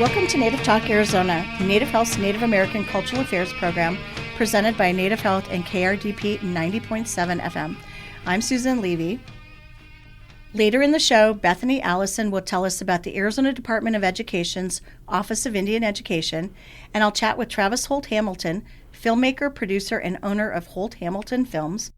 Welcome to Native Talk Arizona, Native Health's Native American Cultural Affairs program, presented by Native Health and KRDP 90.7 FM. I'm Susan Levy. Later in the show, Bethaney Allison will tell us about the Arizona Department of Education's Office of Indian Education, and I'll chat with Travis Holt Hamilton, filmmaker, producer, and owner of Holt Hamilton Films.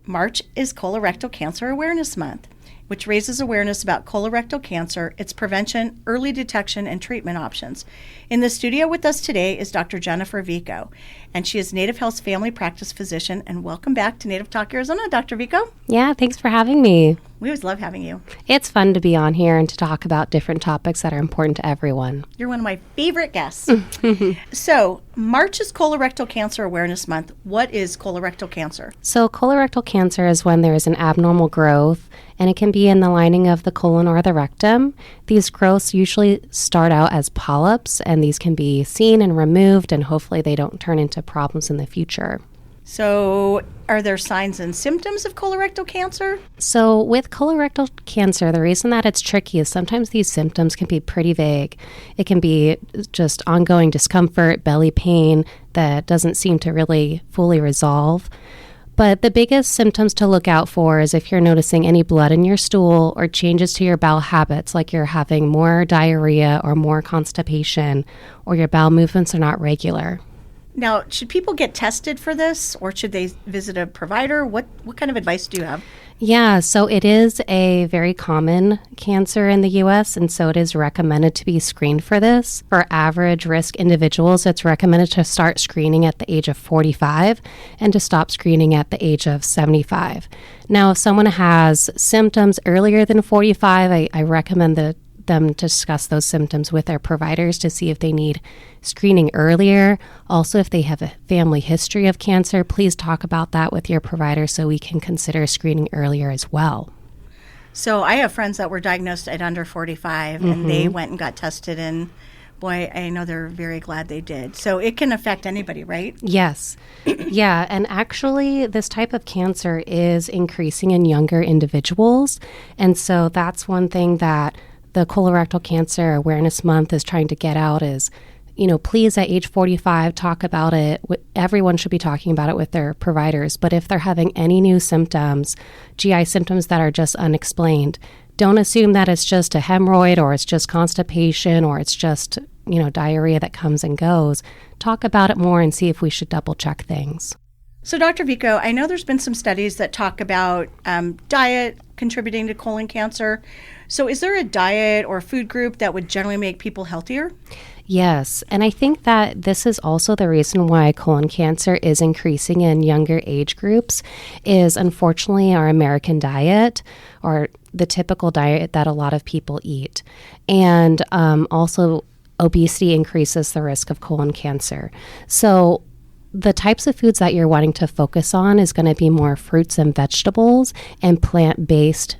March is Colorectal Cancer Awareness Month, which raises awareness about colorectal cancer, its prevention, early detection, and treatment options. In the studio with us today is Dr. Jennifer Veaco, and she is Native Health's family practice physician. And welcome back to Native Talk Arizona, Dr. Veaco. Yeah, thanks for having me. We always love having you. It's fun to be on here and to talk about different topics that are important to everyone. You're one of my favorite guests. So, March is Colorectal Cancer Awareness Month. What is colorectal cancer? So, colorectal cancer is when there is an abnormal growth, and it can be in the lining of the colon or the rectum. These growths usually start out as polyps, and these can be seen and removed, and hopefully they don't turn into problems in the future. So, are there signs and symptoms of colorectal cancer? So with colorectal cancer, the reason that it's tricky is sometimes these symptoms can be pretty vague. It can be just ongoing discomfort, belly pain that doesn't seem to really fully resolve. But the biggest symptoms to look out for is if you're noticing any blood in your stool or changes to your bowel habits, like you're having more diarrhea or more constipation, or your bowel movements are not regular. Now, should people get tested for this, or should they visit a provider? What kind of advice do you have? Yeah, so it is a very common cancer in the U.S., and so it is recommended to be screened for this. For average risk individuals, it's recommended to start screening at the age of 45 and to stop screening at the age of 75. Now, if someone has symptoms earlier than 45, I recommend them to discuss those symptoms with their providers to see if they need screening earlier. Also, if they have a family history of cancer, please talk about that with your provider so we can consider screening earlier as well. So I have friends that were diagnosed at under 45 and they went and got tested, and boy, I know they're very glad they did. So it can affect anybody, right? Yes. Yeah, and actually this type of cancer is increasing in younger individuals, and so that's one thing that the Colorectal Cancer Awareness Month is trying to get out is, please at age 45, talk about it. Everyone should be talking about it with their providers. But if they're having any new symptoms, GI symptoms that are just unexplained, don't assume that it's just a hemorrhoid or it's just constipation or it's just, diarrhea that comes and goes. Talk about it more and see if we should double check things. So, Dr. Veaco, I know there's been some studies that talk about diet contributing to colon cancer. So is there a diet or food group that would generally make people healthier? Yes, and I think that this is also the reason why colon cancer is increasing in younger age groups is unfortunately our American diet, or the typical diet that a lot of people eat. And also obesity increases the risk of colon cancer. So the types of foods that you're wanting to focus on is going to be more fruits and vegetables and plant-based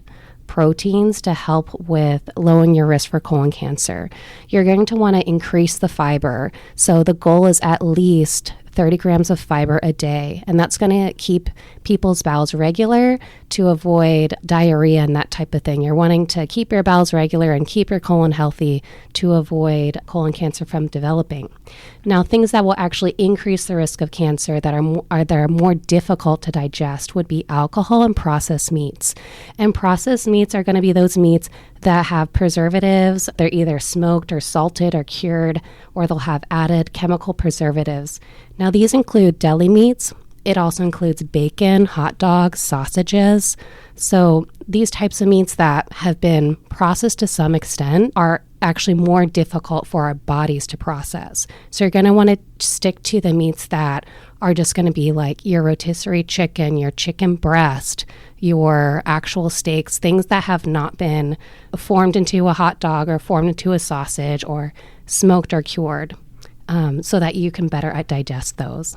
proteins to help with lowering your risk for colon cancer. You're going to want to increase the fiber. So the goal is at least 30 grams of fiber a day, and that's going to keep people's bowels regular to avoid diarrhea and that type of thing. You're wanting to keep your bowels regular and keep your colon healthy to avoid colon cancer from developing. Now, things that will actually increase the risk of cancer that are more difficult to digest would be alcohol and processed meats. And processed meats are going to be those meats that have preservatives. They're either smoked or salted or cured, or they'll have added chemical preservatives. Now, these include deli meats. It also includes bacon, hot dogs, sausages. So these types of meats that have been processed to some extent are actually more difficult for our bodies to process. So you're going to want to stick to the meats that are just going to be like your rotisserie chicken, your chicken breast, your actual steaks, things that have not been formed into a hot dog or formed into a sausage or smoked or cured, so that you can better digest those.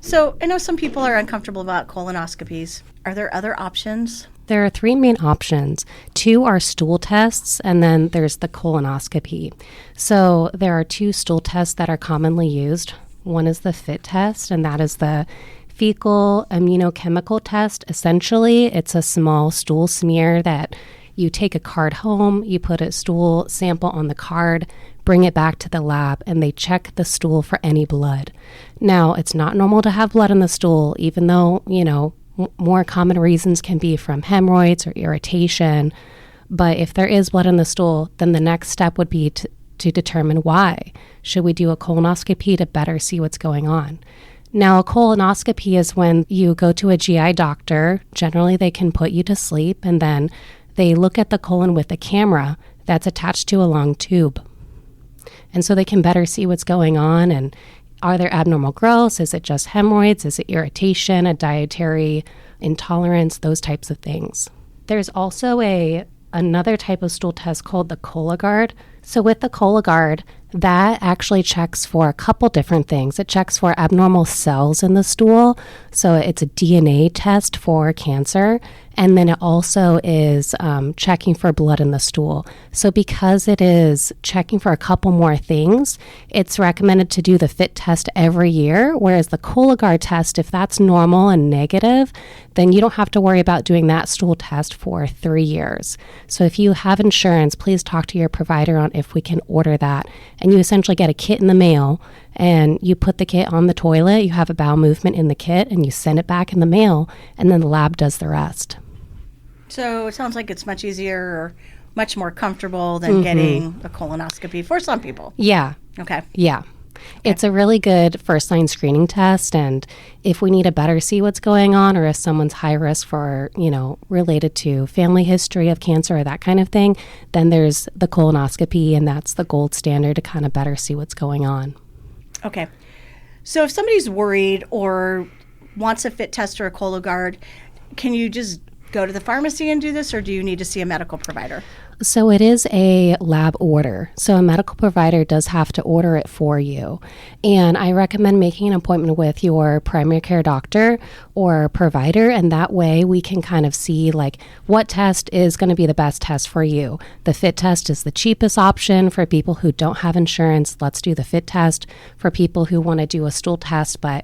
So I know some people are uncomfortable about colonoscopies. Are there other options? There are three main options. Two are stool tests, and then there's the colonoscopy. So there are two stool tests that are commonly used. One is the FIT test, and that is the fecal immunochemical test. Essentially, it's a small stool smear that You take a card home, you put a stool sample on the card, bring it back to the lab, and they check the stool for any blood. Now, it's not normal to have blood in the stool, even though, more common reasons can be from hemorrhoids or irritation. But if there is blood in the stool, then the next step would be to determine why. Should we do a colonoscopy to better see what's going on? Now, a colonoscopy is when you go to a GI doctor. Generally, they can put you to sleep, and then they look at the colon with a camera that's attached to a long tube. And so they can better see what's going on, and are there abnormal growths? Is it just hemorrhoids? Is it irritation, a dietary intolerance, those types of things? There's also another type of stool test called the Cologuard. So with the Cologuard, that actually checks for a couple different things. It checks for abnormal cells in the stool. So it's a DNA test for cancer. And then it also is checking for blood in the stool. So because it is checking for a couple more things, it's recommended to do the FIT test every year, whereas the Cologuard test, if that's normal and negative, then you don't have to worry about doing that stool test for 3 years. So if you have insurance, please talk to your provider on if we can order that. And you essentially get a kit in the mail, and you put the kit on the toilet, you have a bowel movement in the kit, and you send it back in the mail, and then the lab does the rest. So it sounds like it's much easier or much more comfortable than getting a colonoscopy for some people. Yeah. Okay. Yeah. It's a really good first-line screening test, and if we need to better see what's going on, or if someone's high risk for, related to family history of cancer or that kind of thing, then there's the colonoscopy, and that's the gold standard to kind of better see what's going on. Okay. So if somebody's worried or wants a FIT test or a Cologuard, can you just go to the pharmacy and do this, or do you need to see a medical provider? So it is a lab order. So a medical provider does have to order it for you. And I recommend making an appointment with your primary care doctor or provider, and that way we can kind of see what test is going to be the best test for you. The FIT test is the cheapest option for people who don't have insurance. Let's do the FIT test. For people who want to do a stool test but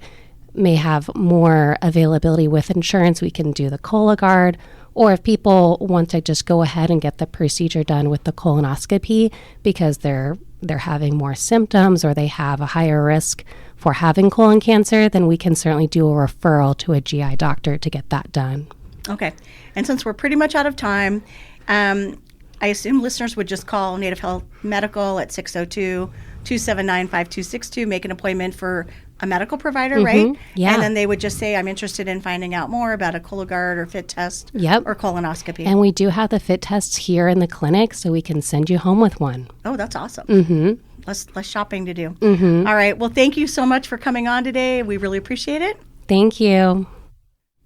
may have more availability with insurance, we can do the Cologuard. Or if people want to just go ahead and get the procedure done with the colonoscopy because they're having more symptoms or they have a higher risk for having colon cancer, then we can certainly do a referral to a GI doctor to get that done. Okay. And since we're pretty much out of time, I assume listeners would just call Native Health Medical at 602-279-5262, make an appointment for a medical provider, right? Yeah. And then they would just say, I'm interested in finding out more about a Cologuard or FIT test or colonoscopy. And we do have the FIT tests here in the clinic, so we can send you home with one. Oh, that's awesome. Less shopping to do. All right. Well, thank you so much for coming on today. We really appreciate it. Thank you.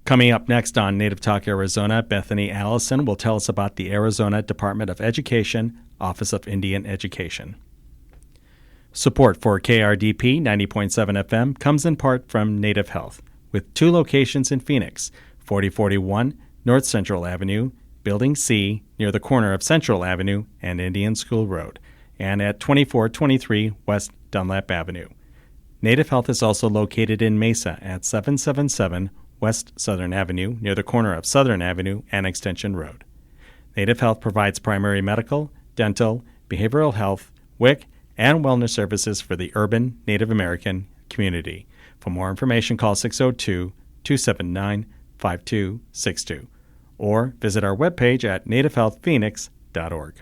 Coming up next on Native Talk Arizona, Bethaney Allison will tell us about the Arizona Department of Education, Office of Indian Education. Support for KRDP 90.7 FM comes in part from Native Health, with 2 locations in Phoenix, 4041 North Central Avenue, Building C, near the corner of Central Avenue and Indian School Road, and at 2423 West Dunlap Avenue. Native Health is also located in Mesa at 777 West Southern Avenue, near the corner of Southern Avenue and Extension Road. Native Health provides primary medical, dental, behavioral health, WIC, and wellness services for the urban Native American community. For more information, call 602-279-5262 or visit our webpage at nativehealthphoenix.org.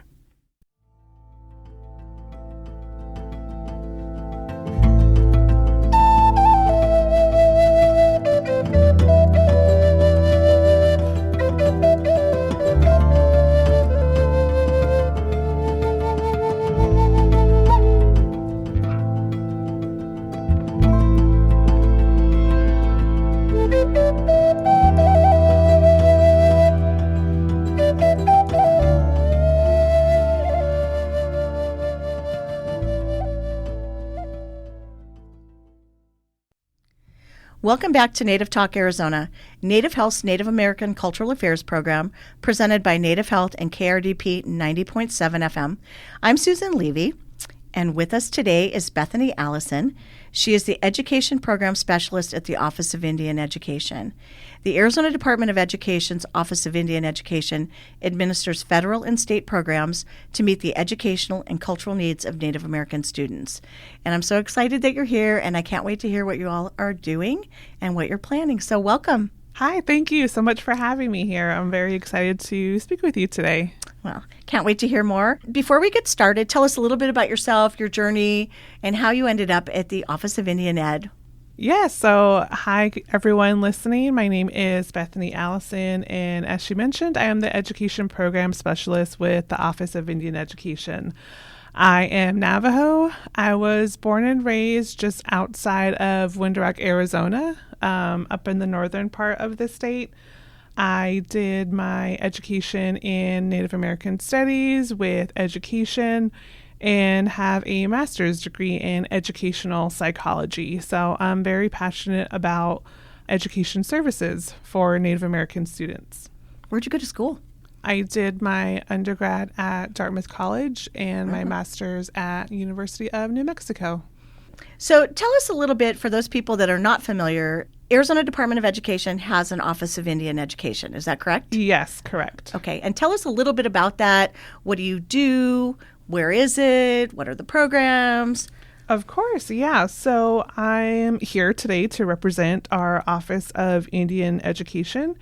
Welcome back to Native Talk Arizona, Native Health's Native American Cultural Affairs program, presented by Native Health and KRDP 90.7 FM. I'm Susan Levy, And with us today is Bethaney Allison. She is the Education Program Specialist at the Office of Indian Education. The Arizona Department of Education's Office of Indian Education administers federal and state programs to meet the educational and cultural needs of Native American students. And I'm so excited that you're here, and I can't wait to hear what you all are doing and what you're planning. So welcome. Hi, thank you so much for having me here. I'm very excited to speak with you today. Well, can't wait to hear more. Before we get started, tell us a little bit about yourself, your journey, and how you ended up at the Office of Indian Ed. Yes, so hi everyone listening. My name is Bethaney Allison, and as she mentioned, I am the Education Program Specialist with the Office of Indian Education. I am Navajo. I was born and raised just outside of Window Rock, Arizona, up in the northern part of the state. I did my education in Native American Studies with education and have a master's degree in educational psychology. So I'm very passionate about education services for Native American students. Where'd you go to school? I did my undergrad at Dartmouth College and my master's at University of New Mexico. So tell us a little bit, for those people that are not familiar, Arizona Department of Education has an Office of Indian Education. Is that correct? Yes, correct. Okay. And tell us a little bit about that. What do you do? Where is it? What are the programs? Of course, yeah. So I'm here today to represent our Office of Indian Education.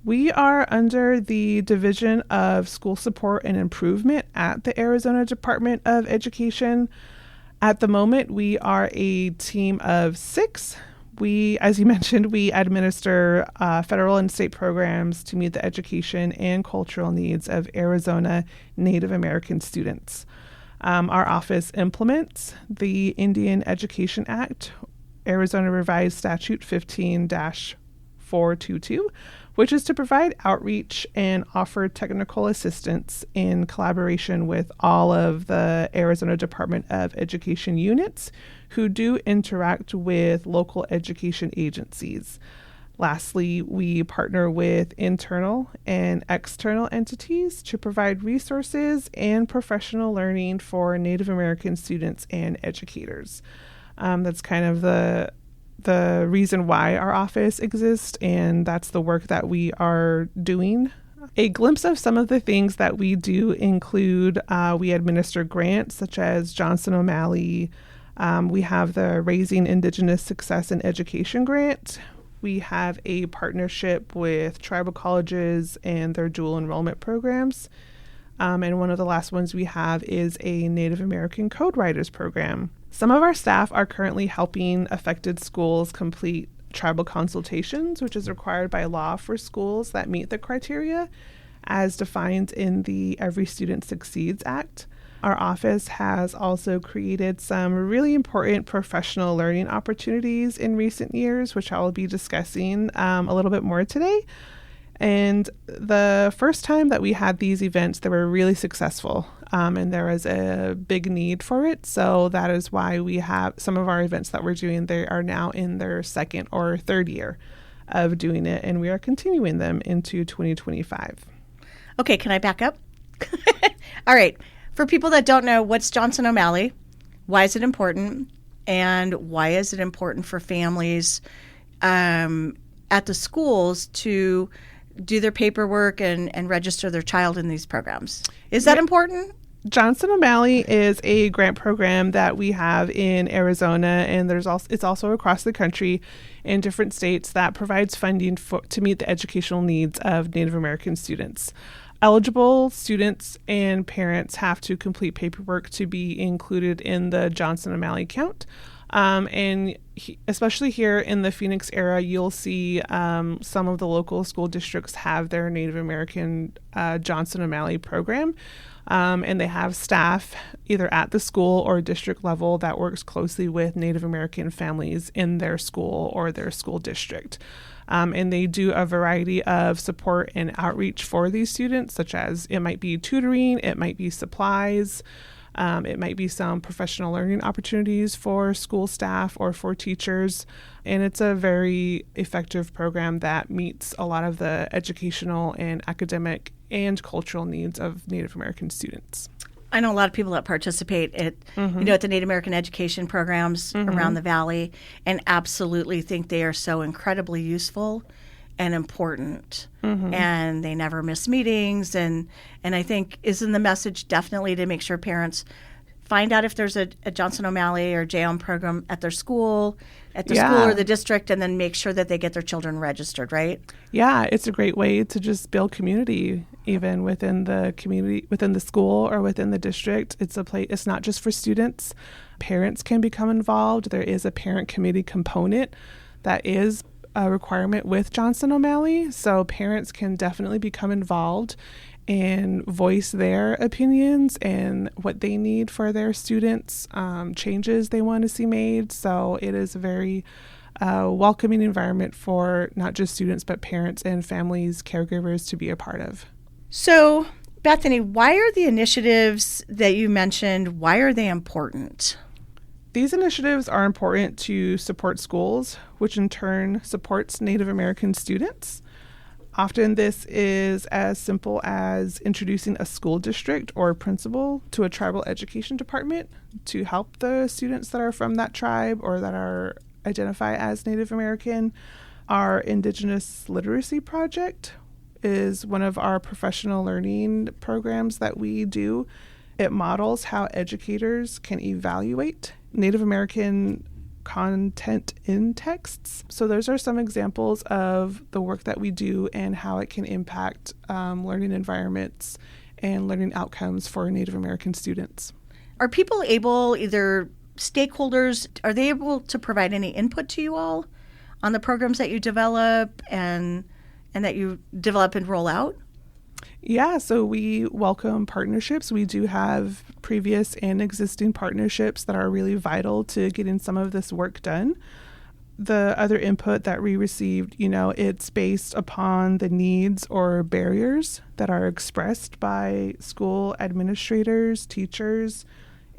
We are under the Division of School Support and Improvement at the Arizona Department of Education. At the moment, we are a team of 6. We, as you mentioned, we administer federal and state programs to meet the education and cultural needs of Arizona Native American students. Our office implements the Indian Education Act, Arizona Revised Statute 15-422, which is to provide outreach and offer technical assistance in collaboration with all of the Arizona Department of Education units who do interact with local education agencies. Lastly, we partner with internal and external entities to provide resources and professional learning for Native American students and educators. That's kind of the reason why our office exists, and that's the work that we are doing. A glimpse of some of the things that we do include we administer grants such as Johnson O'Malley. We have the Raising Indigenous Success in Education grant. We have a partnership with tribal colleges and their dual enrollment programs. And one of the last ones we have is a Native American Code Writers program. Some of our staff are currently helping affected schools complete tribal consultations, which is required by law for schools that meet the criteria as defined in the Every Student Succeeds Act. Our office has also created some really important professional learning opportunities in recent years, which I will be discussing a little bit more today. And the first time that we had these events, they were really successful, and there was a big need for it. So that is why we have some of our events that we're doing. They are now in their second or third year of doing it, and we are continuing them into 2025. Okay, can I back up? All right. For people that don't know, what's Johnson O'Malley? Why is it important? And why is it important for families at the schools to do their paperwork and register their child in these programs? Is that important? Johnson O'Malley is a grant program that we have in Arizona, and it's also across the country in different states that provides funding to meet the educational needs of Native American students. Eligible students and parents have to complete paperwork to be included in the Johnson O'Malley count. Especially here in the Phoenix area, you'll see some of the local school districts have their Native American Johnson O'Malley program. And they have staff either at the school or district level that works closely with Native American families in their school or their school district. And they do a variety of support and outreach for these students, such as it might be tutoring, it might be supplies, it might be some professional learning opportunities for school staff or for teachers. And it's a very effective program that meets a lot of the educational and academic and cultural needs of Native American students. I know a lot of people that participate at, at the Native American education programs around the Valley, and absolutely think they are so incredibly useful and important. And they never miss meetings. And I think isn't the message definitely to make sure parents find out if there's a Johnson O'Malley or JOM program at their school, school or the district, and then make sure that they get their children registered, right? Yeah, it's a great way to just build community, even within the community, within the school or within the district. It's a place. It's not just for students. Parents can become involved. There is a parent committee component that is a requirement with Johnson O'Malley, so parents can definitely become involved and voice their opinions and what they need for their students, changes they want to see made. So it is a very welcoming environment for not just students, but parents and families, caregivers to be a part of. So, Bethaney, why are the initiatives that you mentioned, why are they important? These initiatives are important to support schools, which in turn supports Native American students. Often this is as simple as introducing a school district or principal to a tribal education department to help the students that are from that tribe or that are identify as Native American. Our Indigenous Literacy Project is one of our professional learning programs that we do. It models how educators can evaluate Native American content in texts. So those are some examples of the work that we do and how it can impact learning environments and learning outcomes for Native American students. Are people able, either stakeholders, are they able to provide any input to you all on the programs that you develop and that you develop and roll out? Yeah, so we welcome partnerships. We do have previous and existing partnerships that are really vital to getting some of this work done. The other input that we received, it's based upon the needs or barriers that are expressed by school administrators, teachers,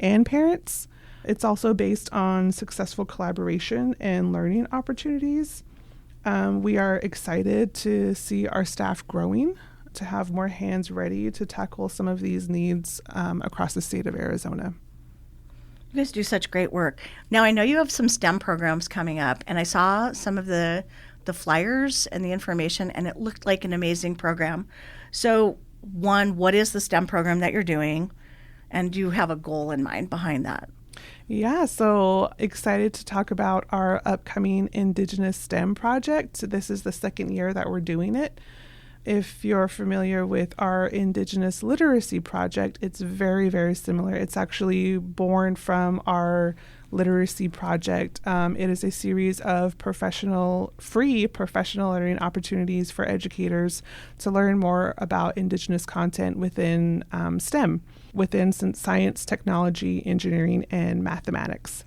and parents. It's also based on successful collaboration and learning opportunities. We are excited to see our staff growing, to have more hands ready to tackle some of these needs across the state of Arizona. You guys do such great work. Now, I know you have some STEM programs coming up, and I saw some of the flyers and the information, and it looked like an amazing program. So, one, what is the STEM program that you're doing, and do you have a goal in mind behind that? Yeah, so excited to talk about our upcoming Indigenous STEM project. This is the second year that we're doing it. If you're familiar with our Indigenous Literacy Project, it's very, very similar. It's actually born from our literacy project. It is a series of free professional learning opportunities for educators to learn more about Indigenous content within STEM, within science, technology, engineering, and mathematics.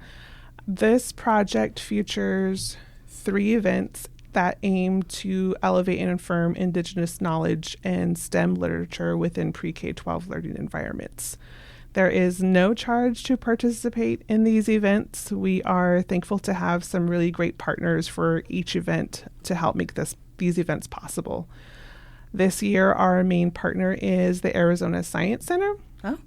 This project features 3 events that aim to elevate and affirm Indigenous knowledge and STEM literature within pre-K-12 learning environments. There is no charge to participate in these events. We are thankful to have some really great partners for each event to help make these events possible. This year, our main partner is the Arizona Science Center. Oh.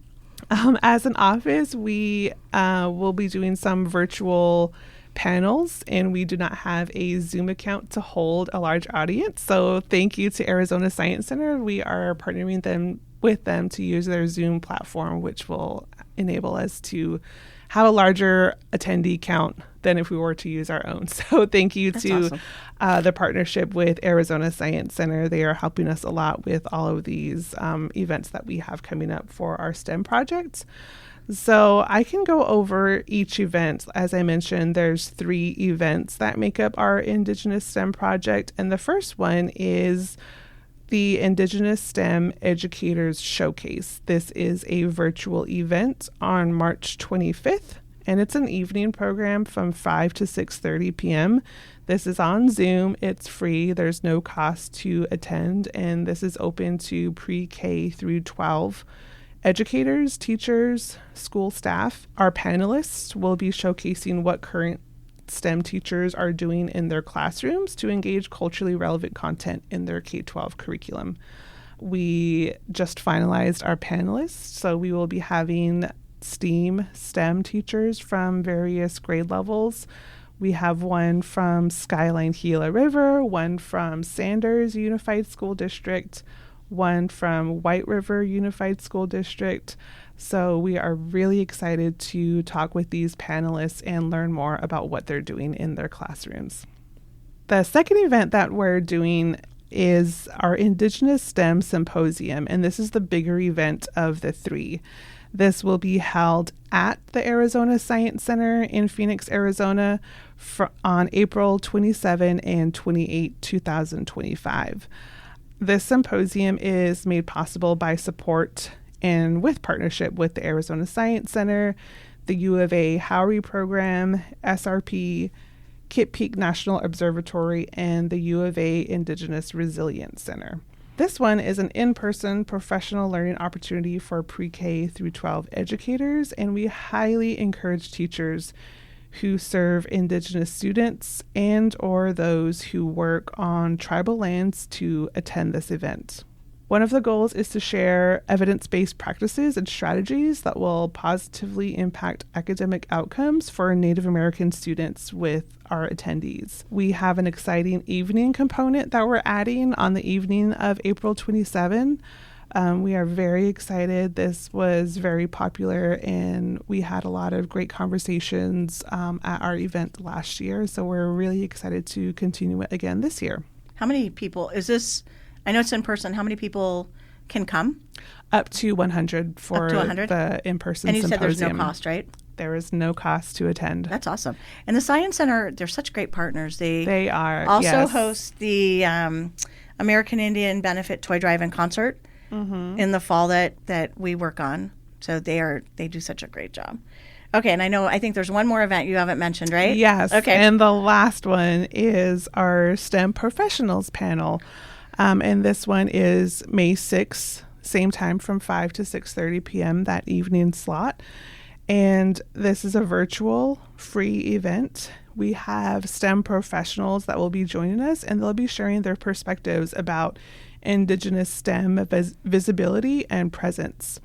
As an office, we will be doing some virtual panels, and we do not have a Zoom account to hold a large audience. So thank you to Arizona Science Center. We are partnering with them to use their Zoom platform, which will enable us to have a larger attendee count than if we were to use our own. So thank you to awesome. The partnership with Arizona Science Center. They are helping us a lot with all of these events that we have coming up for our STEM projects. So I can go over each event. As I mentioned, there's 3 events that make up our Indigenous STEM project. And the first one is the Indigenous STEM Educators Showcase. This is a virtual event on March 25th, and it's an evening program from 5 to 6:30 p.m. This is on Zoom. It's free. There's no cost to attend, and this is open to pre-K through 12 educators, teachers, school staff. Our panelists will be showcasing what current STEM teachers are doing in their classrooms to engage culturally relevant content in their K-12 curriculum. we just finalized our panelists. So we will be having STEM teachers from various grade levels. We have one from Skyline Gila River, one from Sanders Unified School District, one from White River Unified School District. So we are really excited to talk with these panelists and learn more about what they're doing in their classrooms. The second event that we're doing is our Indigenous STEM Symposium, and this is the bigger event of the three. This will be held at the Arizona Science Center in Phoenix, Arizona on April 27 and 28, 2025. This symposium is made possible by support and with partnership with the Arizona Science Center, the U of A Howry Program, SRP, Kitt Peak National Observatory, and the U of A Indigenous Resilience Center. This one is an in-person professional learning opportunity for pre-K through 12 educators, and we highly encourage teachers who serve Indigenous students and or those who work on tribal lands to attend this event. One of the goals is to share evidence-based practices and strategies that will positively impact academic outcomes for Native American students with our attendees. We have an exciting evening component that we're adding on the evening of April 27. We are very excited. This was very popular, and we had a lot of great conversations at our event last year, so we're really excited to continue it again this year. How many people is this? I know it's in person. How many people can come? Up to 100 for the in-person And you symposium. said there's no cost, right? There is no cost to attend. That's awesome. And the Science Center, they're such great partners. They are, also yes. host the American Indian Benefit Toy Drive and Concert in the fall that we work on. So they do such a great job. Okay, and I think there's one more event you haven't mentioned, right? Yes. Okay. And the last one is our STEM Professionals panel. And this one is May 6th, same time from 5 to 6:30 p.m., that evening slot. And this is a virtual free event. We have STEM professionals that will be joining us, and they'll be sharing their perspectives about Indigenous STEM visibility and presence.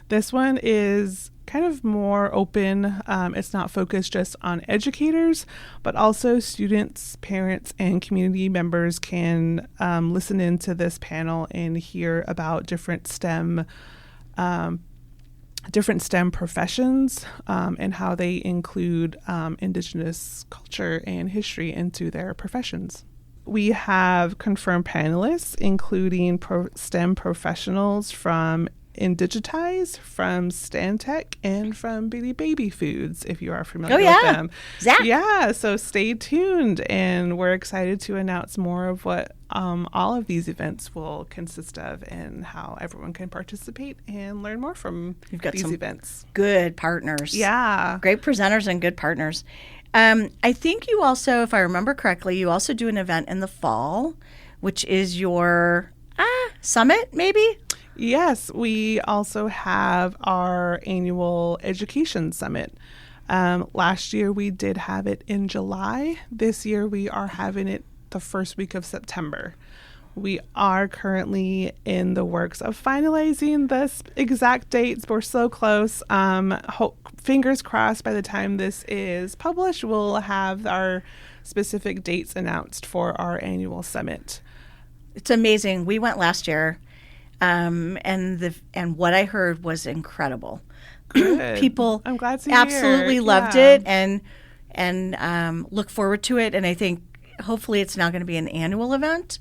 This one is kind of more open. It's not focused just on educators, but also students, parents, and community members can listen into this panel and hear about different STEM professions and how they include Indigenous culture and history into their professions. We have confirmed panelists, including STEM professionals from Indigitize, from Stantec, and from Bitty Baby Foods, if you are familiar with them. Zach. Yeah, so stay tuned, and we're excited to announce more of what all of these events will consist of and how everyone can participate and learn more from these events. Good partners. Yeah. Great presenters and good partners. I think you also, if I remember correctly, you also do an event in the fall, which is your summit, maybe? Yes, we also have our annual education summit. Last year we did have it in July. This year we are having it the first week of September. We are currently in the works of finalizing the exact dates. We're so close. Fingers crossed by the time this is published, we'll have our specific dates announced for our annual summit. It's amazing. We went last year. And what I heard was incredible. Good. People I'm glad to absolutely loved it and look forward to it. And I think hopefully it's now going to be an annual event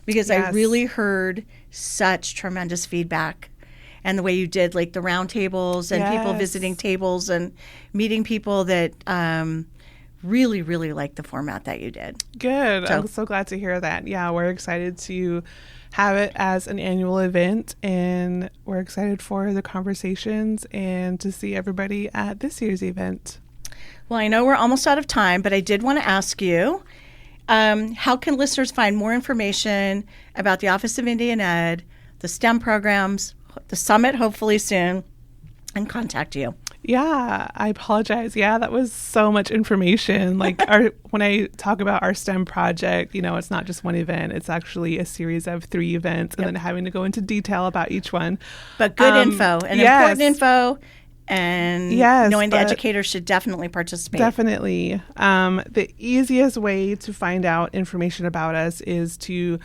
because I really heard such tremendous feedback. And the way you did like the round tables and people visiting tables and meeting people that really, really liked the format that you did. Good. I'm so glad to hear that. Yeah, we're excited to have it as an annual event, and we're excited for the conversations and to see everybody at this year's event. Well, I know we're almost out of time, but I did want to ask you, how can listeners find more information about the Office of Indian Ed, the STEM programs, the summit hopefully soon, and contact you? Yeah, I apologize. Yeah, that was so much information. Like when I talk about our STEM project, it's not just one event. It's actually a series of 3 events and then having to go into detail about each one. But good info and important info, and knowing the educators should definitely participate. Definitely. The easiest way to find out information about us is to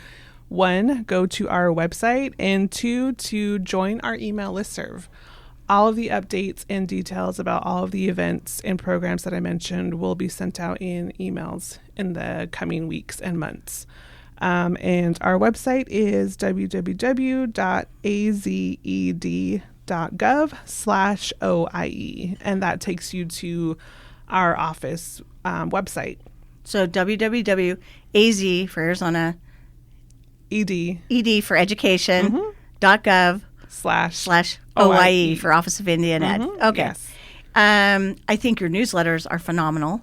1, go to our website, and 2, to join our email listserv. All of the updates and details about all of the events and programs that I mentioned will be sent out in emails in the coming weeks and months. And our website is www.azed.gov/OIE, and that takes you to our office website. So www.az for Arizona, ed for education, .gov /OIE for Office of Indian Ed. Okay. Yes. I think your newsletters are phenomenal.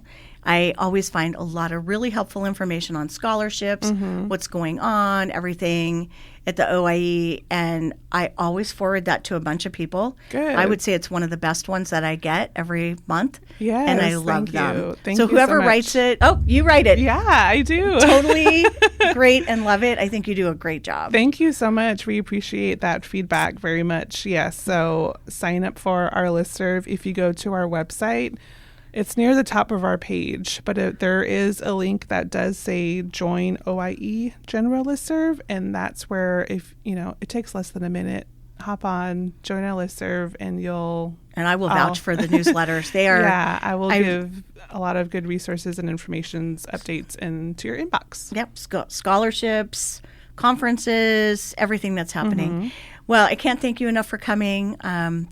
I always find a lot of really helpful information on scholarships, what's going on, everything at the OIE, and I always forward that to a bunch of people. Good. I would say it's one of the best ones that I get every month. Yes, and I love them. Thank so you whoever so much. writes it, you write it. Yeah, I do. Totally great and love it. I think you do a great job. Thank you so much. We appreciate that feedback very much. Yes, so sign up for our listserv if you go to our website. It's near the top of our page, but there is a link that does say Join OIE General Listserv, and that's where, if it takes less than a minute, hop on, join our listserv, and And I will vouch for the newsletters. They are. Yeah, I will give a lot of good resources and updates into your inbox. Yep, scholarships, conferences, everything that's happening. Well, I can't thank you enough for coming.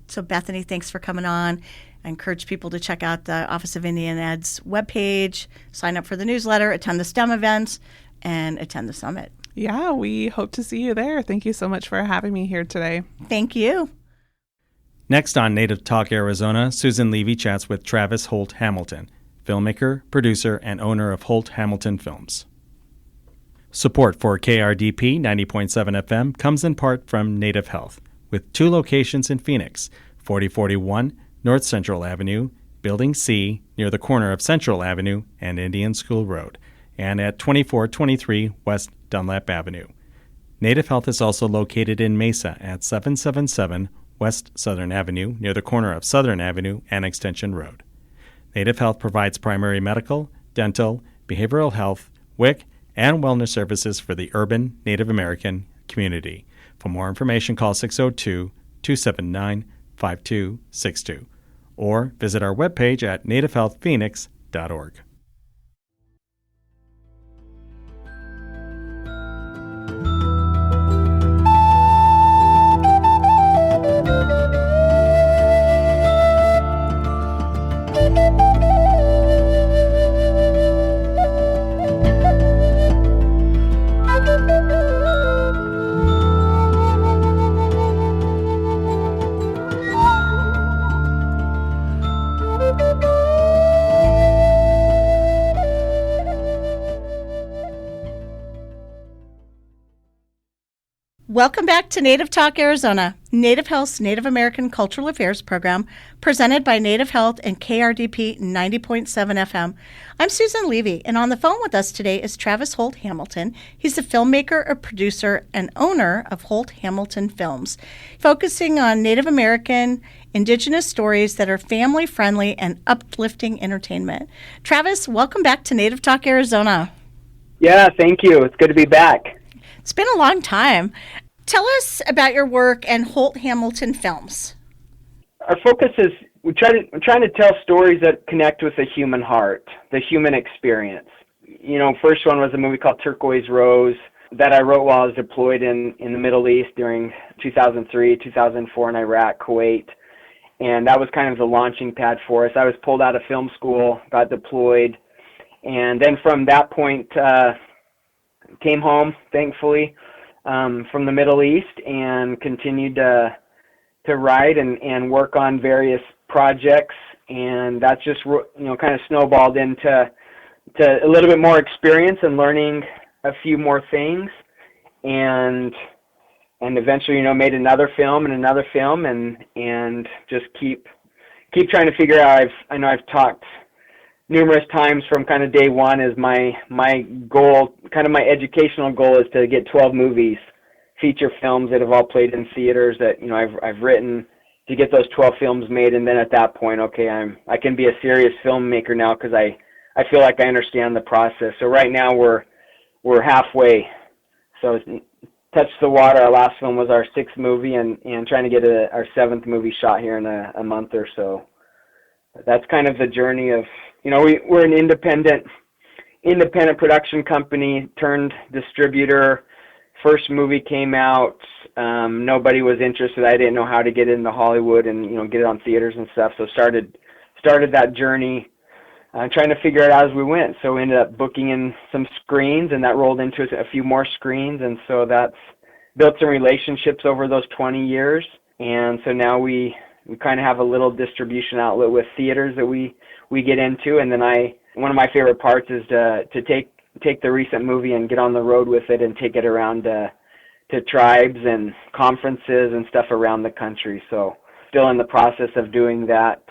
So Bethaney, thanks for coming on. I encourage people to check out the Office of Indian Ed's webpage, sign up for the newsletter, attend the STEM events, and attend the summit. Yeah, we hope to see you there. Thank you so much for having me here today. Thank you. Next on Native Talk Arizona, Susan Levy chats with Travis Holt Hamilton, filmmaker, producer, and owner of Holt Hamilton Films. Support for KRDP 90.7 FM comes in part from Native Health, with 2 locations in Phoenix, 4041 North Central Avenue, Building C, near the corner of Central Avenue and Indian School Road, and at 2423 West Dunlap Avenue. Native Health is also located in Mesa at 777 West Southern Avenue, near the corner of Southern Avenue and Extension Road. Native Health provides primary medical, dental, behavioral health, WIC, and wellness services for the urban Native American community. For more information, call 602-279-5262 or visit our webpage at nativehealthphoenix.org. Welcome back to Native Talk Arizona, Native Health's Native American Cultural Affairs program, presented by Native Health and KRDP 90.7 FM. I'm Susan Levy, and on the phone with us today is Travis Holt Hamilton. He's a filmmaker, a producer, and owner of Holt Hamilton Films, focusing on Native American, Indigenous stories that are family-friendly and uplifting entertainment. Travis, welcome back to Native Talk Arizona. Yeah, thank you. It's good to be back. It's been a long time. Tell us about your work and Holt Hamilton Films. Our focus is we're trying to tell stories that connect with the human heart, the human experience. First one was a movie called Turquoise Rose that I wrote while I was deployed in the Middle East during 2003, 2004 in Iraq, Kuwait. And that was kind of the launching pad for us. I was pulled out of film school, got deployed, and then from that point came home, thankfully, from the Middle East, and continued to write and work on various projects, and that's just kind of snowballed into a little bit more experience and learning a few more things, and eventually made another film and just keep keep trying to figure out. I know I've talked numerous times from kind of day one is my goal, kind of my educational goal is to get 12 movies, feature films that have all played in theaters that, you know, I've written, to get those 12 films made. And then at that point, okay, I can be a serious filmmaker now because I feel like I understand the process. So right now we're halfway. So Touch the Water, our last film, was our 6th movie, and trying to get our 7th movie shot here in a month or so. That's kind of the journey of, you know, we're an independent production company turned distributor. First movie came out, nobody was interested. I didn't know how to get into Hollywood and, you know, get it on theaters and stuff. So started that journey, trying to figure it out as we went. So we ended up booking in some screens, and that rolled into a few more screens. And so that's built some relationships over those 20 years. And so now we kind of have a little distribution outlet with theaters that we get into. And then one of my favorite parts is to take the recent movie and get on the road with it and take it around to tribes and conferences and stuff around the country. So still in the process of doing that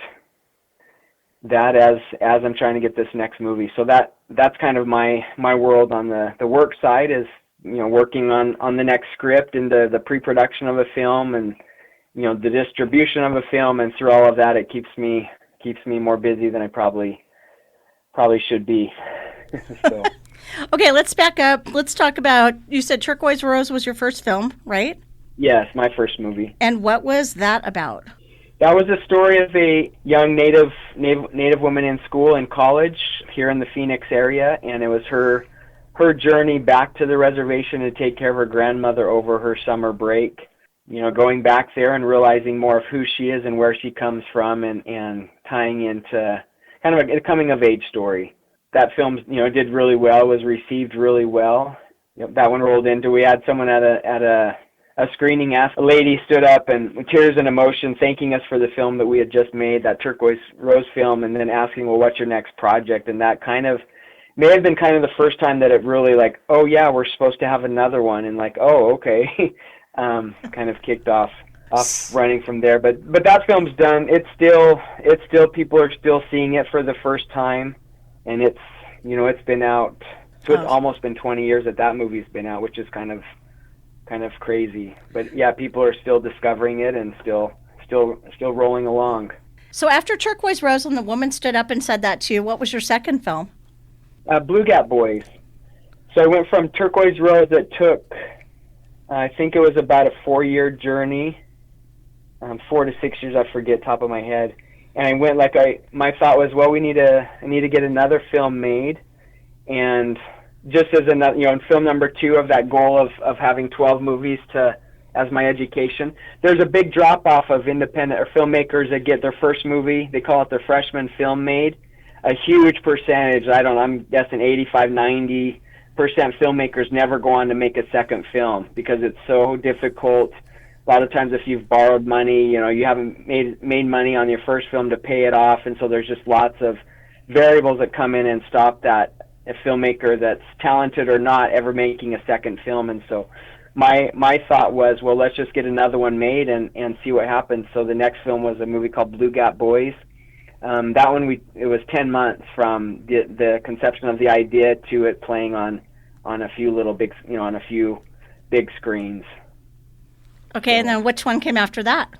as I'm trying to get this next movie. So that's kind of my world on the work side, is, you know, working on the next script and the pre-production of a film, and, you know, the distribution of a film. And through all of that, it keeps me more busy than I probably should be. So. Okay, let's back up. Let's talk about, you said Turquoise Rose was your first film, right? Yes, my first movie. And what was that about? That was a story of a young Native woman in school and college here in the Phoenix area, and it was her journey back to the reservation to take care of her grandmother over her summer break. You know, going back there and realizing more of who she is and where she comes from, and tying into kind of a coming of age story. That film, you know, did really well, was received really well. Yep, that one rolled into, we had someone at a screening, asked, a lady stood up and with tears and emotion thanking us for the film that we had just made, that Turquoise Rose film, and then asking, well, what's your next project? And that kind of may have been kind of the first time that it really, like, oh yeah, we're supposed to have another one, and like, oh, okay. Kind of kicked off running from there. But that film's done. It's still people are still seeing it for the first time, and it's, you know, it's been out. So it's almost been 20 years that movie's been out, which is kind of crazy. But yeah, people are still discovering it and still rolling along. So after Turquoise Rose and the woman stood up and said that to you, what was your second film? Blue Gap Boys. So I went from Turquoise Rose that took, I think it was about a 4-year journey, 4 to 6 years, I forget top of my head. And I went my thought was, well, I need to get another film made, and just as another, you know, in film number 2 of that goal of having 12 movies as my education, there's a big drop off of independent or filmmakers that get their first movie. They call it their freshman film made. A huge percentage, I'm guessing 85-90% filmmakers never go on to make a second film because it's so difficult. A lot of times if you've borrowed money, you know, you haven't made money on your first film to pay it off, and so there's just lots of variables that come in and stop that a filmmaker that's talented or not ever making a second film. And so my thought was, well, let's just get another one made and see what happens. So the next film was a movie called Blue Gap Boys. That one it was 10 months from the conception of the idea to it playing on a few little big, you know, on a few big screens. Okay, and then which one came after that?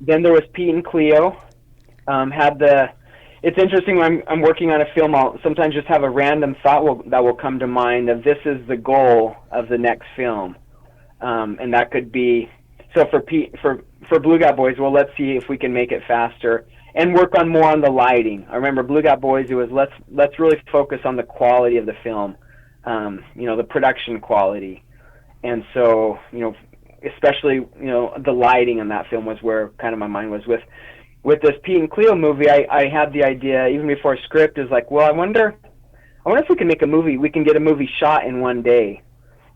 Then there was Pete and Cleo. It's interesting when I'm working on a film, I'll sometimes just have a random thought that will come to mind of, this is the goal of the next film. And that could be, so for Blue Gap Boys, well, let's see if we can make it faster and work on more on the lighting. I remember Blue Gap Boys, it was let's really focus on the quality of the film, you know, the production quality. And so, you know, especially, you know, the lighting in that film was where kind of my mind was with. With this Pete and Cleo movie, I had the idea, even before script, is like, well, I wonder if we can make a movie, we can get a movie shot in one day,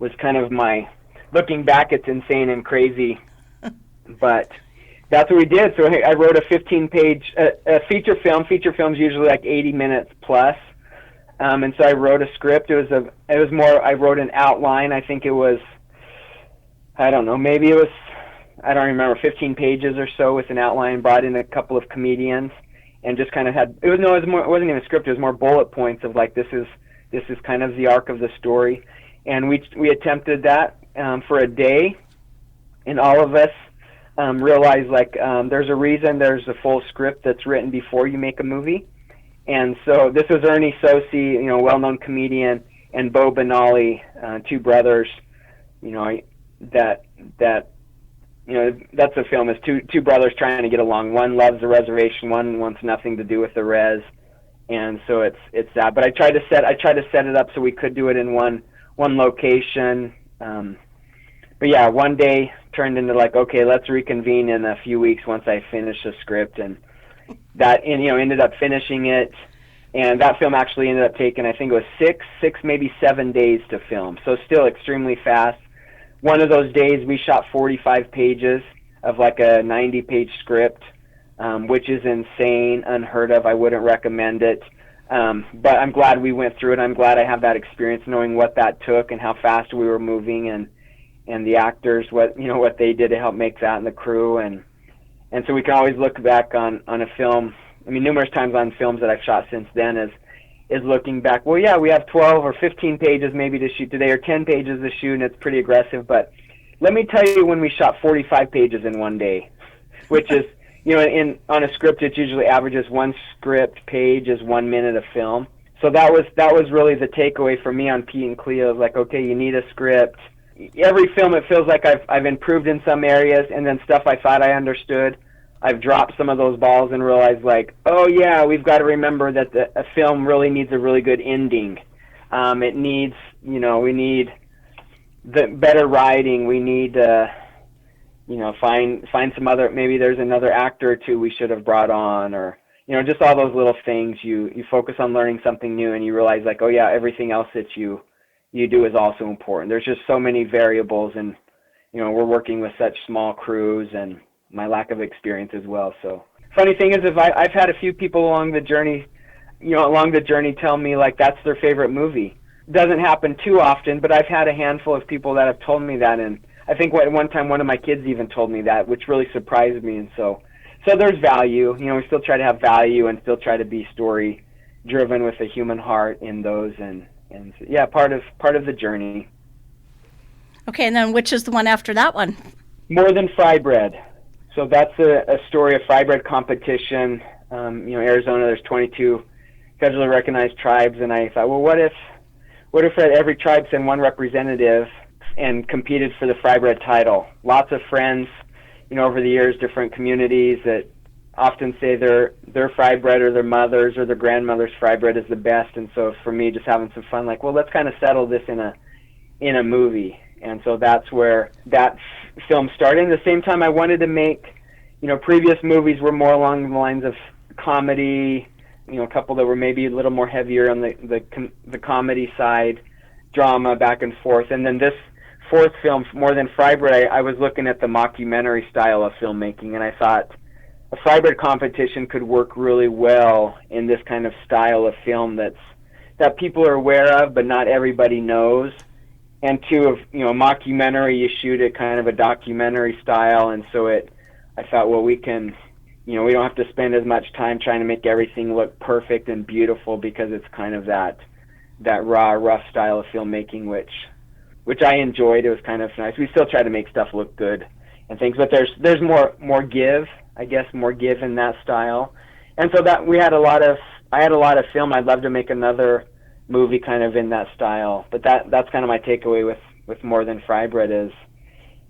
was kind of my, looking back, it's insane and crazy, but that's what we did. So I wrote a 15-page feature film. Feature film's usually like 80 minutes plus, and so I wrote a script. It was more, I wrote an outline. I think it was, I don't know, maybe it was I don't remember, 15 pages or so with an outline, brought in a couple of comedians, and just kind of had, it wasn't even a script, it was more bullet points of like, this is kind of the arc of the story. And we attempted that for a day, and all of us realized like there's a reason there's a full script that's written before you make a movie. And so this was Ernie Sosi, well-known comedian, and Bo Benali, two brothers, that's the film, is two brothers trying to get along. One loves the reservation, one wants nothing to do with the res. And so it's that. But I tried to set it up so we could do it in one location. But yeah, one day turned into like, okay, let's reconvene in a few weeks once I finish the script, and that, ended up finishing it. And that film actually ended up taking, I think it was six, maybe 7 days to film. So still extremely fast. One of those days we shot 45 pages of like a 90-page script, which is insane, unheard of. I wouldn't recommend it. But I'm glad we went through it. I'm glad I have that experience, knowing what that took and how fast we were moving, and the actors, what they did to help make that, and the crew. And so we can always look back on a film. I mean, numerous times on films that I've shot since then is looking back, well, yeah, we have 12 or 15 pages maybe to shoot today, or 10 pages to shoot, and it's pretty aggressive. But let me tell you, when we shot 45 pages in one day, which is, on a script, it usually averages one script page is 1 minute of film. So that was really the takeaway for me on Pete and Cleo. Like, okay, you need a script. Every film, it feels like I've improved in some areas, and then stuff I thought I understood, I've dropped some of those balls and realized, like, oh yeah, we've got to remember that a film really needs a really good ending. It needs, we need the better writing. We need, find some other, maybe there's another actor or two we should have brought on, or, just all those little things. You focus on learning something new, and you realize, like, oh yeah, everything else that you do is also important. There's just so many variables, and, we're working with such small crews, and my lack of experience as well. So funny thing is, if I've had a few people along the journey tell me like that's their favorite movie. It doesn't happen too often, but I've had a handful of people that have told me that, and I think at one time one of my kids even told me that, which really surprised me. And so there's value. We still try to have value and still try to be story driven with a human heart in those, and yeah, part of the journey. Okay, and then which is the one after that one? More Than Fry Bread. So that's a story of fry bread competition. Arizona, there's 22 federally recognized tribes, and I thought, well, what if every tribe sent one representative and competed for the fry bread title? Lots of friends, over the years, different communities that often say their fry bread or their mother's or their grandmother's fry bread is the best. And so for me, just having some fun, like, well, let's kind of settle this in a movie. And so that's where that film started. At the same time, I wanted to make, previous movies were more along the lines of comedy, a couple that were maybe a little more heavier on the comedy side, drama, back and forth. And then this fourth film, More Than Fry Bread, I was looking at the mockumentary style of filmmaking, and I thought a fry bread competition could work really well in this kind of style of film that people are aware of, but not everybody knows. And two, mockumentary, you shoot it kind of a documentary style, and so I thought, well, we can, we don't have to spend as much time trying to make everything look perfect and beautiful, because it's kind of that raw, rough style of filmmaking, which I enjoyed. It was kind of nice. We still try to make stuff look good and things, but there's more give, I guess, more give in that style. And so that I had a lot of film. I'd love to make another movie kind of in that style, but that's kind of my takeaway with More Than Fry Bread is,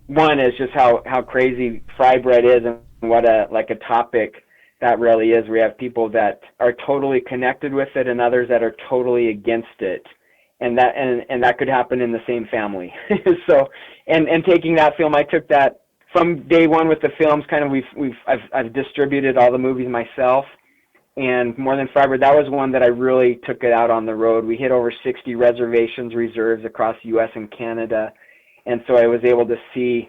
one is just how crazy fry bread is, and what a topic that really is. We have people that are totally connected with it and others that are totally against it, and that could happen in the same family. So and taking that film, I took that from day one with the films. Kind of I've distributed all the movies myself. And More Than Fry Bread, that was one that I really took it out on the road. We hit over 60 reservations, reserves across the U.S. and Canada. And so I was able to see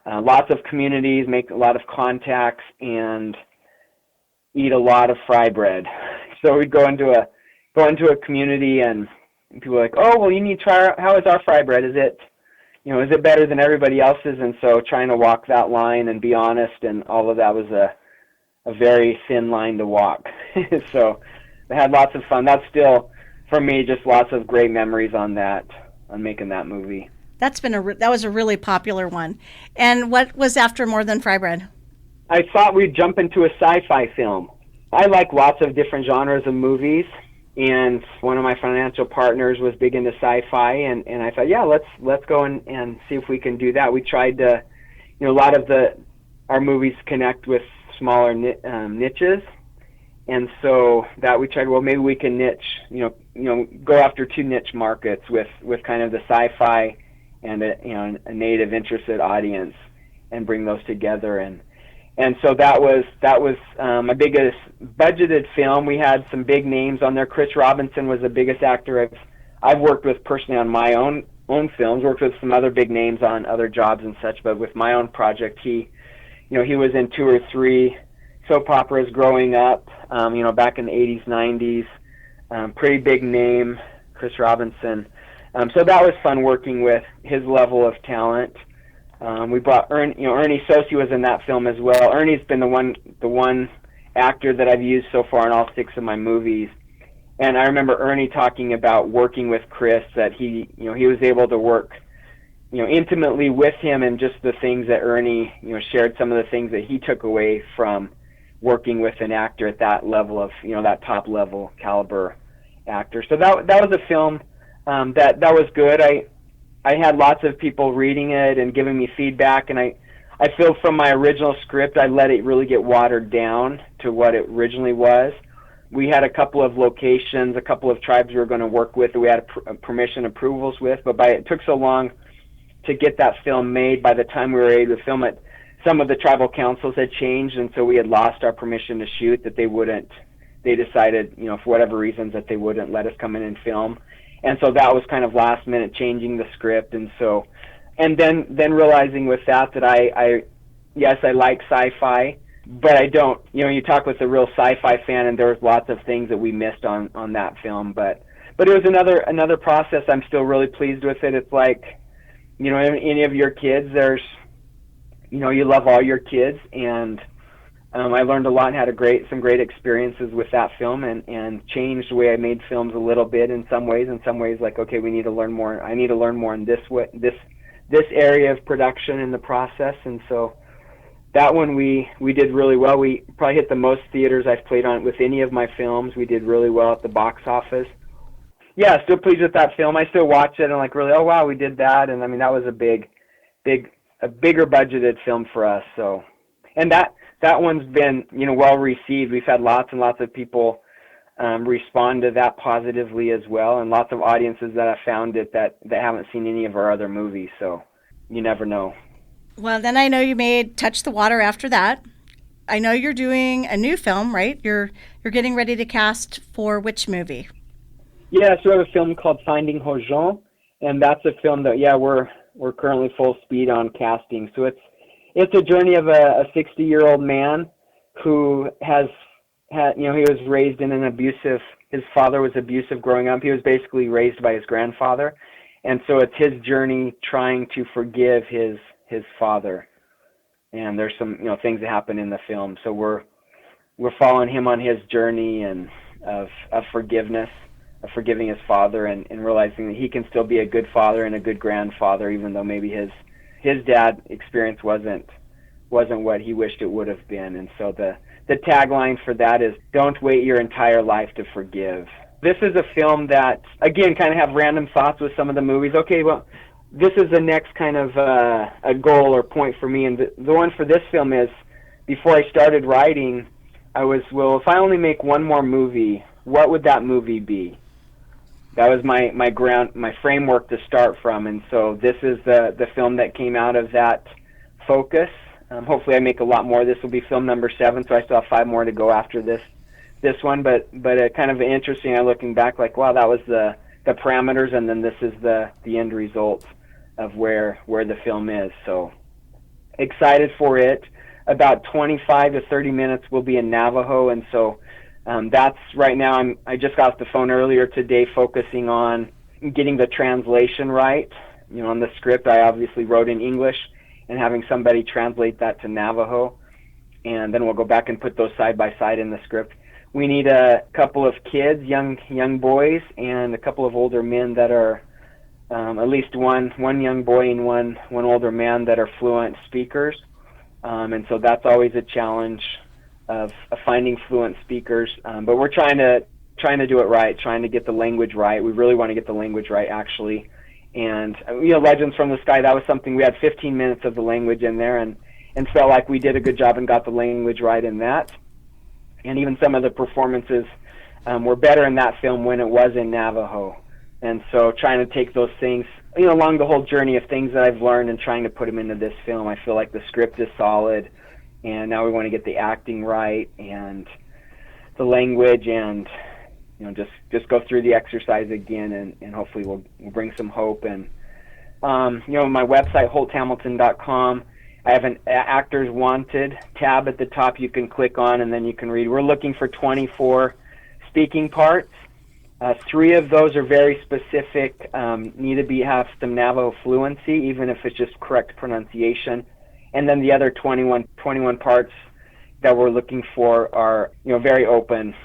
lots of communities, make a lot of contacts, and eat a lot of fry bread. So we'd go into a community, and people were like, oh, well, you need to try how is our fry bread? Is it, is it better than everybody else's? And so trying to walk that line and be honest and all of that was a very thin line to walk. So I had lots of fun. That's still, for me, just lots of great memories on making that movie. That was a really popular one. And what was after More Than Fry Bread? I thought we'd jump into a sci-fi film. I like lots of different genres of movies, and one of my financial partners was big into sci-fi, and I thought, yeah, let's go and see if we can do that. We tried to, a lot of our movies connect with smaller niches, and so that we tried, well, maybe we can niche, go after two niche markets with kind of the sci-fi and a native interested audience, and bring those together. And so that was my biggest budgeted film. We had some big names on there. Chris Robinson was the biggest actor I've worked with personally on my own films. Worked with some other big names on other jobs and such, but with my own project, he was in 2 or 3 soap operas growing up. Back in the 80s, 90s. Pretty big name, Chris Robinson. So that was fun working with his level of talent. We brought Ernie Sosi was in that film as well. Ernie's been the one actor that I've used so far in all 6 of my movies. And I remember Ernie talking about working with Chris, that he was able to work, intimately with him, and just the things that Ernie, shared some of the things that he took away from working with an actor at that level of, that top level caliber actor. So that was a film that was good. I had lots of people reading it and giving me feedback, and I feel from my original script I let it really get watered down to what it originally was. We had a couple of locations, a couple of tribes we were going to work with that we had permission approvals with, but it took so long to get that film made. By the time we were able to film it, some of the tribal councils had changed, and so we had lost our permission to shoot, that they decided, for whatever reasons, that they wouldn't let us come in and film. And so that was kind of last minute changing the script. And then realizing with that I like sci-fi, but I don't, you talk with a real sci-fi fan, and there was lots of things that we missed on that film, but it was another process. I'm still really pleased with it. It's like, any of your kids, there's, you love all your kids, and I learned a lot and had some great experiences with that film, and changed the way I made films a little bit in some ways. In some ways, like, okay, we need to learn more. I need to learn more in this area of production in the process. And so that one we did really well. We probably hit the most theaters I've played on with any of my films. We did really well at the box office. Yeah, still pleased with that film. I still watch it and like, really, oh wow, we did that. And I mean, that was a bigger budgeted film for us. So, and that one's been, well received. We've had lots and lots of people respond to that positively as well, and lots of audiences that have found it that haven't seen any of our other movies. So you never know. Well, then I know you made Touch the Water after that. I know you're doing a new film, right? You're getting ready to cast for which movie? Yeah, so we have a film called Finding Hojon, and that's a film that we're currently full speed on casting. So it's a journey of a 60-year-old man who he was raised in his father was abusive growing up. He was basically raised by his grandfather. And so it's his journey trying to forgive his father. And there's some, things that happen in the film. So we're following him on his journey and of forgiveness, of forgiving his father, and realizing that he can still be a good father and a good grandfather, even though maybe his dad experience wasn't what he wished it would have been. And so the tagline for that is, don't wait your entire life to forgive. This is a film that, again, kind of have random thoughts with some of the movies. Okay, well, this is the next kind of a goal or point for me. And the one for this film is, before I started writing, if I only make one more movie, what would that movie be? That was my framework to start from, and so this is the film that came out of that focus. Hopefully I make a lot more. This will be film number 7, so I still have 5 more to go after this one, but kind of interesting. I'm looking back like, wow, that was the parameters, and then this is the end result of where the film is. So excited for it. About 25 to 30 minutes will be in Navajo, and so that's right now. I just got off the phone earlier today focusing on getting the translation right. on the script, I obviously wrote in English, and having somebody translate that to Navajo, and then we'll go back and put those side by side in the script. We need a couple of kids, young boys, and a couple of older men that are at least one young boy and one older man that are fluent speakers, and so that's always a challenge of finding fluent speakers. But we're trying to do it right, trying to get the language right. We really want to get the language right, actually. And Legends from the Sky, that was something we had 15 minutes of the language in there, and felt like we did a good job and got the language right in that. And even some of the performances were better in that film when it was in Navajo. And so trying to take those things, along the whole journey of things that I've learned and trying to put them into this film, I feel like the script is solid, and now we want to get the acting right and the language, and just go through the exercise again, and hopefully we'll bring some hope. And my website, holthamilton.com, I have an Actors Wanted tab at the top you can click on, and then you can read. We're looking for 24 speaking parts. 3 of those are very specific, need to have some Navajo fluency, even if it's just correct pronunciation. And then the other 21 parts that we're looking for are very open.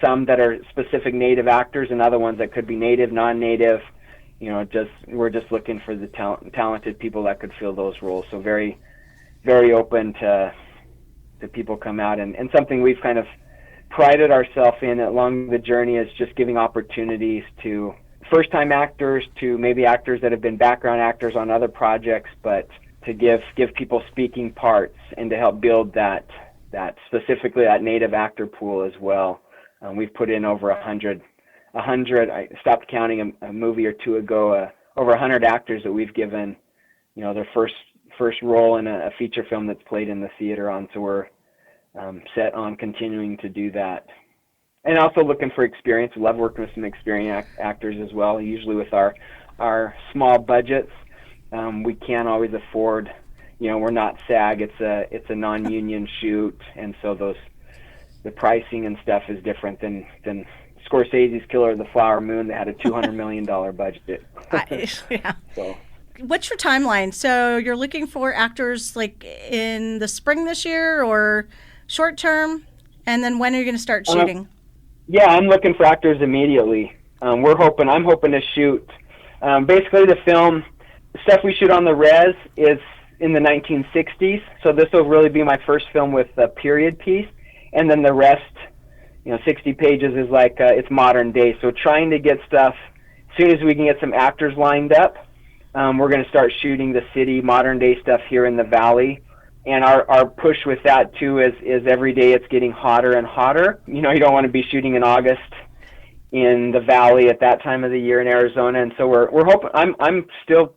Some that are specific Native actors, and other ones that could be Native, non-Native. We're just looking for the talented people that could fill those roles. So very, very open to people come out, and something we've kind of prided ourselves in along the journey is just giving opportunities to first-time actors, to maybe actors that have been background actors on other projects, but to give people speaking parts and to help build that specifically that Native actor pool as well. We've put in over 100. I stopped counting a movie or two ago. Over 100 actors that we've given, their first role in a feature film that's played in the theater on. So we're set on continuing to do that, and also looking for experience. We love working with some experienced actors as well. Usually with our small budgets, we can't always afford. We're not SAG. It's a non-union shoot, and so the pricing and stuff is different than Scorsese's Killer of the Flower Moon that had a $200 million budget. Yeah. So. What's your timeline? So you're looking for actors like in the spring this year or short term? And then when are you going to start shooting? Yeah, I'm looking for actors immediately. I'm hoping to shoot. Basically, the film stuff we shoot on the res is in the 1960s. So this will really be my first film with a period piece. And then the rest, 60 pages is like, it's modern day. So trying to get stuff, as soon as we can get some actors lined up, we're going to start shooting the city, modern day stuff here in the valley. And our push with that too is every day it's getting hotter and hotter. You don't want to be shooting in August in the valley at that time of the year in Arizona. And so we're hoping, I'm still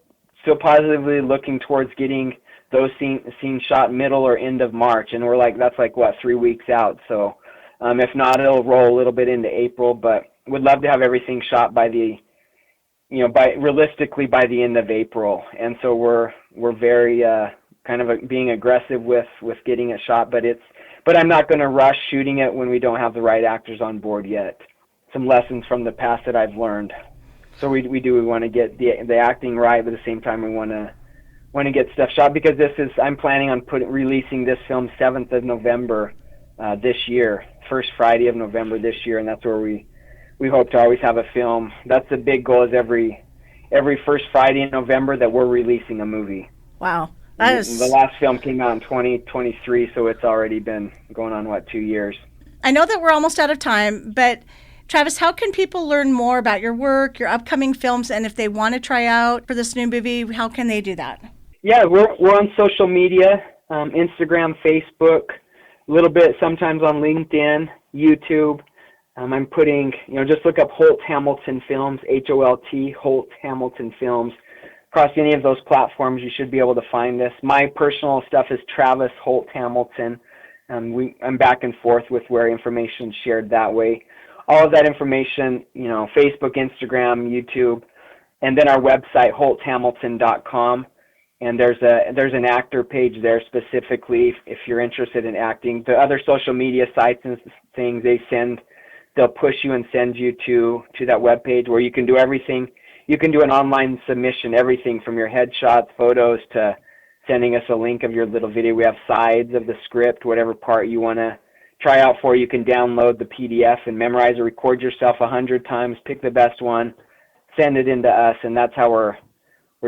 positively looking towards getting those scenes shot middle or end of March, and that's 3 weeks out. So if not, it'll roll a little bit into April, but would love to have everything shot by realistically by the end of April. And so we're very being aggressive with getting it shot, but I'm not going to rush shooting it when we don't have the right actors on board yet. Some lessons from the past that I've learned. So we want to get the acting right, but at the same time we want to get stuff shot, because I'm planning on releasing this film 7th of November this year, first Friday of November this year, and that's where we hope to always have a film. That's the big goal, is every first Friday in November that we're releasing a movie. Wow. The last film came out in 2023, so it's already been going on, 2 years. I know that we're almost out of time, but Travis, how can people learn more about your work, your upcoming films, and if they want to try out for this new movie, how can they do that? Yeah, we're on social media, Instagram, Facebook, a little bit sometimes on LinkedIn, YouTube. I'm putting, just look up Holt Hamilton Films, HOLT, Holt Hamilton Films. Across any of those platforms, you should be able to find this. My personal stuff is Travis Holt Hamilton. I'm back and forth with where information is shared that way. All of that information, Facebook, Instagram, YouTube, and then our website, holthamilton.com. And there's an actor page there specifically if you're interested in acting. The other social media sites and things, they'll push you and send you to that webpage where you can do everything you can do an online submission, everything from your headshots, photos, to sending us a link of your little video. We have sides of the script, whatever part you want to try out for. You can download the PDF and memorize or record yourself 100 times, pick the best one, send it into us, and that's how we're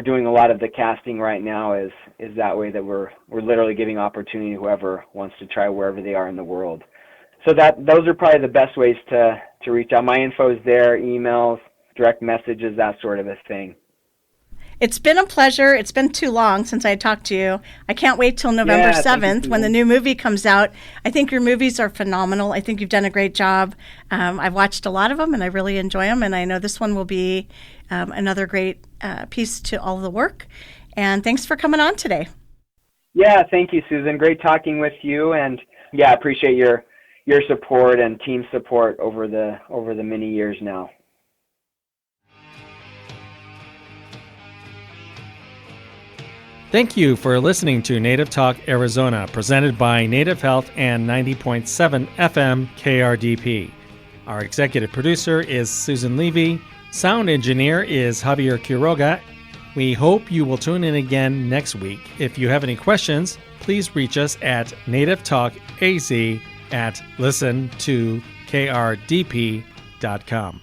doing a lot of the casting right now, is that way, that we're literally giving opportunity to whoever wants to try wherever they are in the world. So those are probably the best ways to reach out. My info is there, emails, direct messages, that sort of a thing. It's been a pleasure. It's been too long since I talked to you. I can't wait till November 7th when the new movie comes out. I think your movies are phenomenal. I think you've done a great job. I've watched a lot of them, and I really enjoy them, and I know this one will be another great piece to all the work. And thanks for coming on today. Yeah, thank you, Susan. Great talking with you, and I appreciate your support and team support over the many years now. Thank you for listening to Native Talk Arizona, presented by Native Health and 90.7 FM KRDP. Our executive producer is Susan Levy. Sound engineer is Javier Quiroga. We hope you will tune in again next week. If you have any questions, please reach us at nativetalkaz@listentokrdp.com.